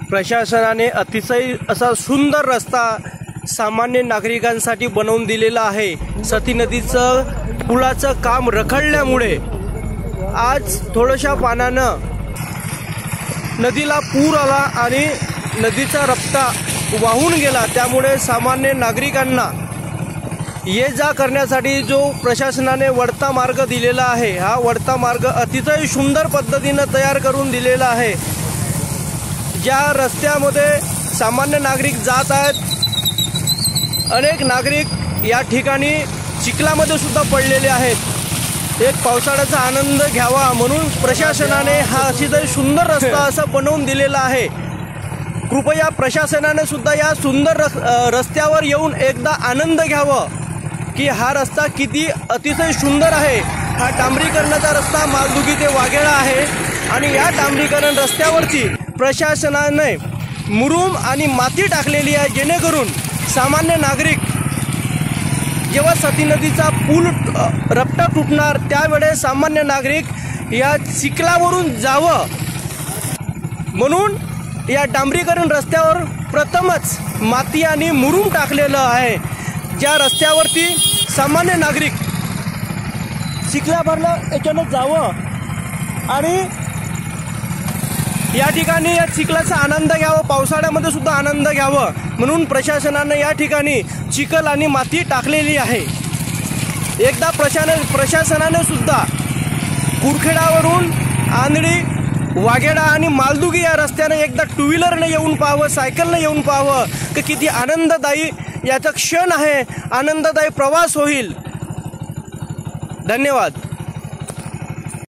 प्रशासनाने अतिशय असा सुंदर रस्ता सामान्य नागरिकांसाठी बनवून दिलेला आहे। सती नदीचं पुलाचं काम रखडल्यामुळे आज थोड्याशा पाण्यानं नदीला पूर आला आणि नदीचा रस्ता वाहून गेला। त्यामुळे सामान्य नागरिकांना ये जा करण्यासाठी जो प्रशासनाने वळता मार्ग दिलेला आहे, हा वळता मार्ग अतिशय सुंदर पद्धतीने तयार करून दिलेला आहे। ज्या रस्त्यामध्ये सामान्य नागरिक जात आहेत, अनेक नागरिक या ठिकाणी चिखलामध्ये सुद्धा पडलेले आहेत। एक पावसाळ्याचा आनंद घ्यावा म्हणून प्रशासनाने हा अतिशय सुंदर रस्ता असा बनवून दिलेला आहे। कृपया प्रशासनाने सुद्धा या सुंदर रस्त्यावर येऊन एकदा आनंद घ्यावा की हा रस्ता किती अतिशय सुंदर आहे। हा डांबरीकरणाचा रस्ता मालदुगी ते वाघेळा आहे आणि या डांबरीकरण रस्त्यावरती प्रशासनाने मुरुम आणि माती टाकलेली आहे, जेणेकरून सामान्य नागरिक जेव्हा सती नदीचा पूल रपटा तुटणार त्यावेळेस सामान्य नागरिक या चिखलावरून जावं म्हणून या डांबरीकरण रस्त्यावर प्रथमच माती आणि मुरुम टाकलेलं आहे। ज्या रस्त्यावरती सामान्य नागरिक चिखलाभरला याच्यानं जावं आणि या ठिकाणी या चिखलाचा आनंद घ्यावा, पावसाळ्यामध्ये सुद्धा आनंद घ्यावा म्हणून प्रशासनाने या ठिकाणी चिखल आणि माती टाकलेली आहे। एकदा प्रशासनाने सुद्धा कुरखेडावरून आंधळी वाघेडा आणि मालदुगी या रस्त्याने एकदा टू व्हीलरने येऊन पाहावं, सायकलने येऊन पाहावं की किती आनंददायी याचा क्षण आहे, आनंददायी प्रवास होईल। धन्यवाद।